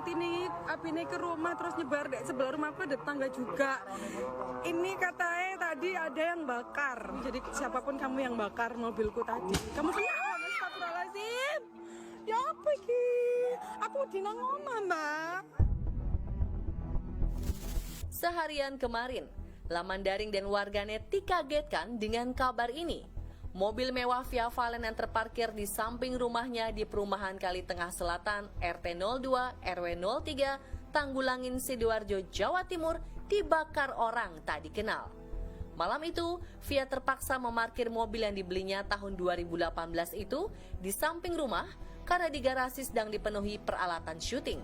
api ini ke rumah terus nyebar di sebelah rumahku ada tetangga juga. Ini katanya tadi ada yang bakar. Jadi siapapun kamu yang bakar mobilku tadi. Kamu kenapa? Astagfirullahaladzim. Ya apa iki? Aku di nang omah, Mbak. Seharian kemarin, laman daring dan warganet dikagetkan dengan kabar ini. Mobil mewah Via Valen yang terparkir di samping rumahnya di perumahan Kali Tengah Selatan, RT 02, RW 03, Tanggulangin, Sidoarjo, Jawa Timur dibakar orang tak dikenal. Malam itu, Via terpaksa memarkir mobil yang dibelinya tahun 2018 itu di samping rumah karena di garasi sedang dipenuhi peralatan syuting.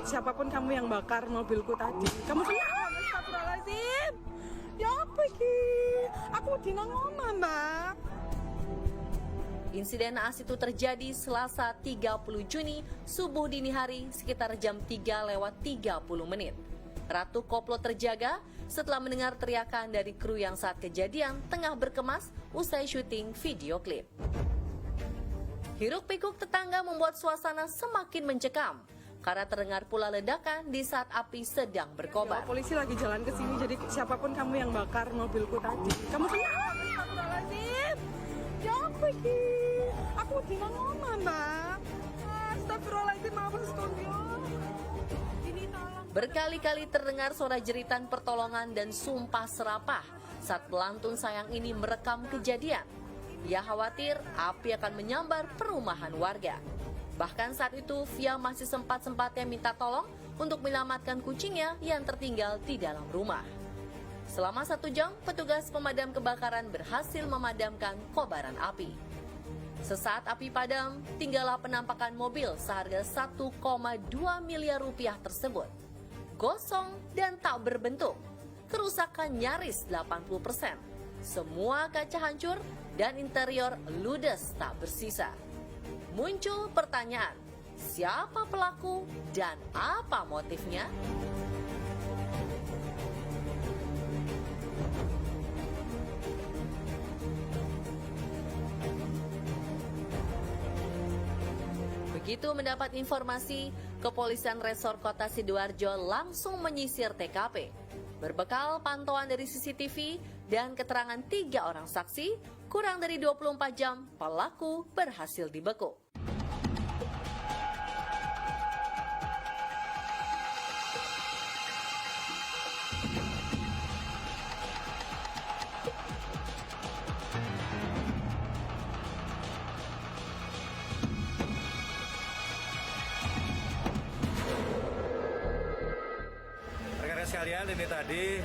Siapapun kamu yang bakar mobilku tadi. Kamu kenapa? Astagfirullahaladzim. Ya apa iki? Aku di nang omah, Mbak. Insiden naas itu terjadi Selasa 30 Juni subuh dini hari sekitar jam 3:30. Ratu koplo terjaga setelah mendengar teriakan dari kru yang saat kejadian tengah berkemas usai syuting video klip. Hiruk-pikuk tetangga membuat suasana semakin mencekam karena terdengar pula ledakan di saat api sedang berkobar. Polisi lagi jalan ke sini, jadi siapapun kamu yang bakar mobilku tadi. Kamu kenapa? Astagfirullahaladzim. Ya apa iki? Aku di nang omah, Mbak. Astagfirullahaladzim, maaf studio. Ini tolong. Berkali-kali terdengar suara jeritan pertolongan dan sumpah serapah saat pelantun sayang ini merekam kejadian. Ia khawatir api akan menyambar perumahan warga. Bahkan saat itu, Via masih sempat-sempatnya minta tolong untuk menyelamatkan kucingnya yang tertinggal di dalam rumah. Selama 1 jam, petugas pemadam kebakaran berhasil memadamkan kobaran api. Sesaat api padam, tinggallah penampakan mobil seharga 1,2 miliar rupiah tersebut. Gosong dan tak berbentuk, kerusakan nyaris 80%. Semua kaca hancur dan interior ludes tak bersisa. Muncul pertanyaan, siapa pelaku dan apa motifnya? Begitu mendapat informasi, Kepolisian Resor Kota Sidoarjo langsung menyisir TKP. Berbekal pantauan dari CCTV dan keterangan 3 orang saksi, kurang dari 24 jam pelaku berhasil dibekuk. Rekan-rekan sekalian, ini tadi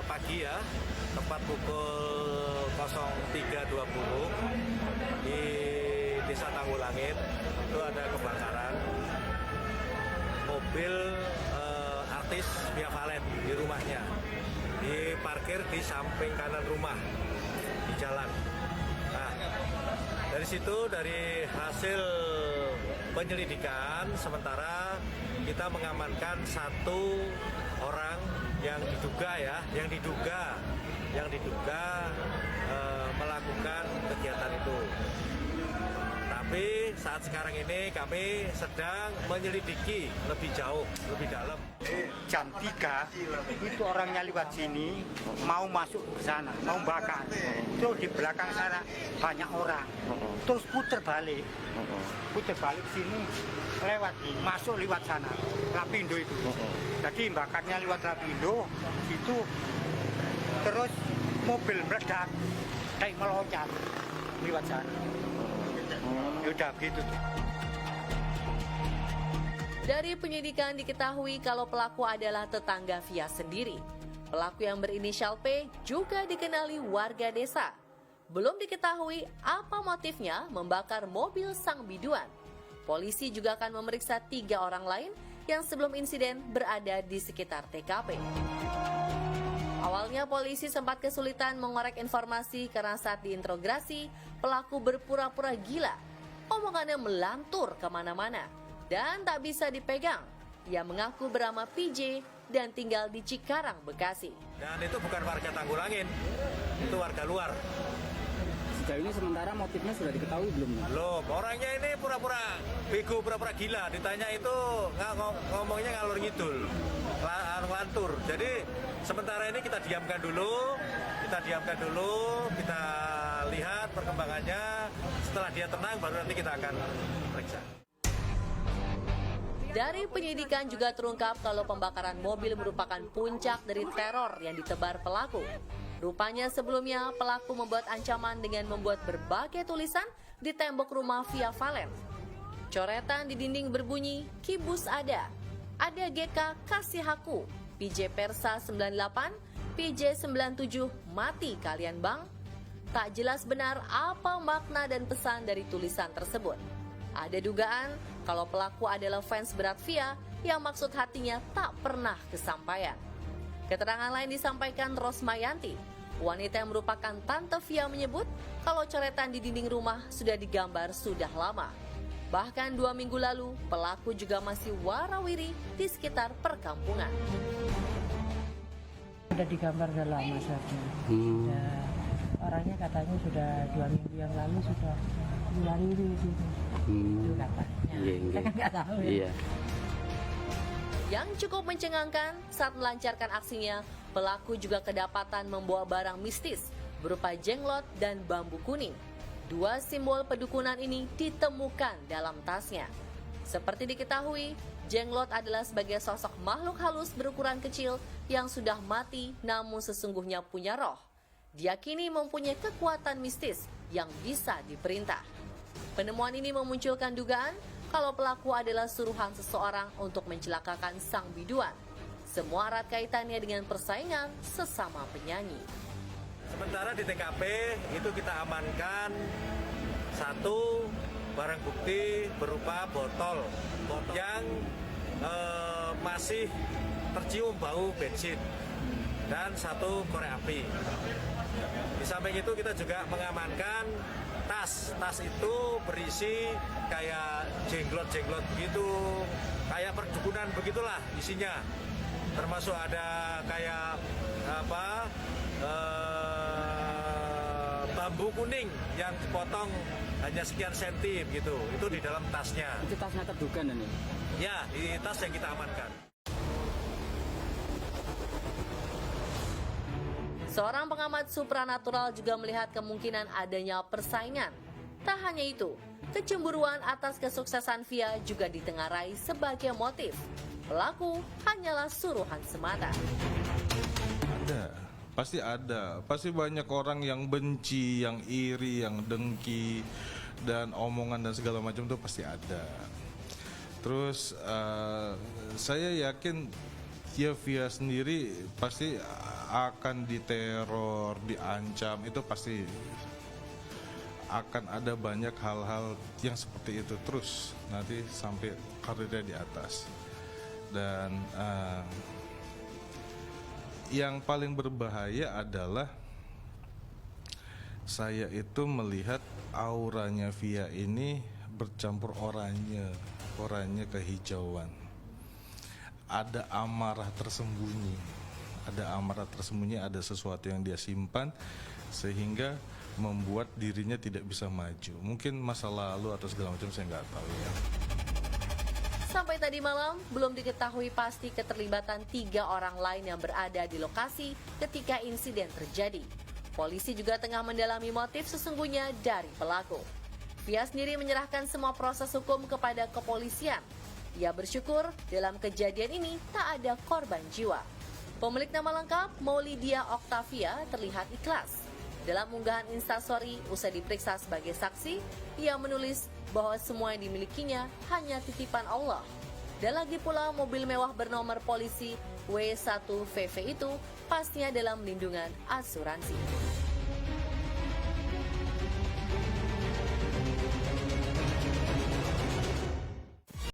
pagi ya, tepat pukul 03.20 di Desa Tanggulangin itu ada kebakaran mobil artis Via Valen di rumahnya, diparkir di samping kanan rumah di jalan. Nah, dari situ dari hasil penyelidikan sementara kita mengamankan 1 orang yang diduga melakukan kegiatan itu. Tapi saat sekarang ini kami sedang menyelidiki lebih jauh, lebih dalam. Jam 3 itu orangnya lewat sini mau masuk ke sana, mau bakar. Terus di belakang sana banyak orang. Terus puter balik sini masuk lewat sana, Lapindo itu. Jadi bakarnya lewat Lapindo itu, terus mobil meledak, kayak meloncat lewat sana. Udah begitu. Dari penyidikan diketahui kalau pelaku adalah tetangga Via sendiri. Pelaku yang berinisial P juga dikenali warga desa. Belum diketahui apa motifnya membakar mobil sang biduan. Polisi juga akan memeriksa 3 orang lain yang sebelum insiden berada di sekitar TKP. Awalnya polisi sempat kesulitan mengorek informasi karena saat diinterogasi, pelaku berpura-pura gila. Omongannya melantur kemana-mana dan tak bisa dipegang. Ia mengaku bernama PJ dan tinggal di Cikarang, Bekasi. Dan itu bukan warga Tanggulangin, itu warga luar. Sejauh ini sementara motifnya sudah diketahui belum? Belum, orangnya ini pura-pura bego, pura-pura gila. Ditanya itu ngomongnya ngalur ngidul, lantur. Jadi sementara ini kita diamkan dulu, kita lihat perkembangannya. Setelah dia tenang, baru nanti kita akan periksa. Dari penyidikan juga terungkap kalau pembakaran mobil merupakan puncak dari teror yang ditebar pelaku. Rupanya sebelumnya pelaku membuat ancaman dengan membuat berbagai tulisan di tembok rumah Via Valen. Coretan di dinding berbunyi, Kibus ada GK kasih aku, PJ Persa 98, PJ 97, mati kalian bang. Tak jelas benar apa makna dan pesan dari tulisan tersebut. Ada dugaan kalau pelaku adalah fans berat Via yang maksud hatinya tak pernah kesampaian. Keterangan lain disampaikan Rosmayanti, wanita yang merupakan tante Via, menyebut kalau coretan di dinding rumah sudah digambar sudah lama. Bahkan 2 minggu lalu, pelaku juga masih warawiri di sekitar perkampungan. Sudah digambar udah lama saja. Orangnya katanya sudah 2 minggu yang lalu sudah warawiri di sini. Itu katanya. Kita kan nggak tahu ya. Iya. Yang cukup mencengangkan, saat melancarkan aksinya, pelaku juga kedapatan membawa barang mistis berupa jenglot dan bambu kuning. 2 simbol pedukunan ini ditemukan dalam tasnya. Seperti diketahui, jenglot adalah sebagai sosok makhluk halus berukuran kecil yang sudah mati namun sesungguhnya punya roh. Diyakini mempunyai kekuatan mistis yang bisa diperintah. Penemuan ini memunculkan dugaan kalau pelaku adalah suruhan seseorang untuk mencelakakan sang biduan. Semua erat kaitannya dengan persaingan sesama penyanyi. Sementara di TKP itu kita amankan 1 barang bukti berupa botol yang masih tercium bau bensin dan 1 korek api. Di samping itu kita juga mengamankan tas itu berisi kayak jenglot begitu, kayak perdukunan begitulah isinya. Termasuk ada kayak bambu kuning yang dipotong hanya sekian senti gitu. Itu di dalam tasnya. Itu tasnya terduga nih? Ya, di tas yang kita amankan. Seorang pengamat supranatural juga melihat kemungkinan adanya persaingan. Tak hanya itu, kecemburuan atas kesuksesan Via juga ditengarai sebagai motif. Pelaku hanyalah suruhan semata. Ada. Pasti banyak orang yang benci, yang iri, yang dengki, dan omongan dan segala macam itu pasti ada. Terus saya yakin ya Via sendiri pasti akan diteror, diancam, itu pasti akan ada banyak hal-hal yang seperti itu terus nanti sampai karirnya di atas. Dan yang paling berbahaya adalah saya itu melihat auranya Via ini bercampur oranye kehijauan. Ada amarah tersembunyi, ada sesuatu yang dia simpan sehingga membuat dirinya tidak bisa maju. Mungkin masa lalu atau segala macam, saya nggak tahu ya. Sampai tadi malam, belum diketahui pasti keterlibatan 3 orang lain yang berada di lokasi ketika insiden terjadi. Polisi juga tengah mendalami motif sesungguhnya dari pelaku. Via sendiri menyerahkan semua proses hukum kepada kepolisian. Ia bersyukur dalam kejadian ini tak ada korban jiwa. Pemilik nama lengkap Maulidia Octavia terlihat ikhlas. Dalam unggahan Instastory usai diperiksa sebagai saksi, ia menulis bahwa semua yang dimilikinya hanya titipan Allah. Dan lagi pula mobil mewah bernomor polisi W1VV itu pastinya dalam lindungan asuransi.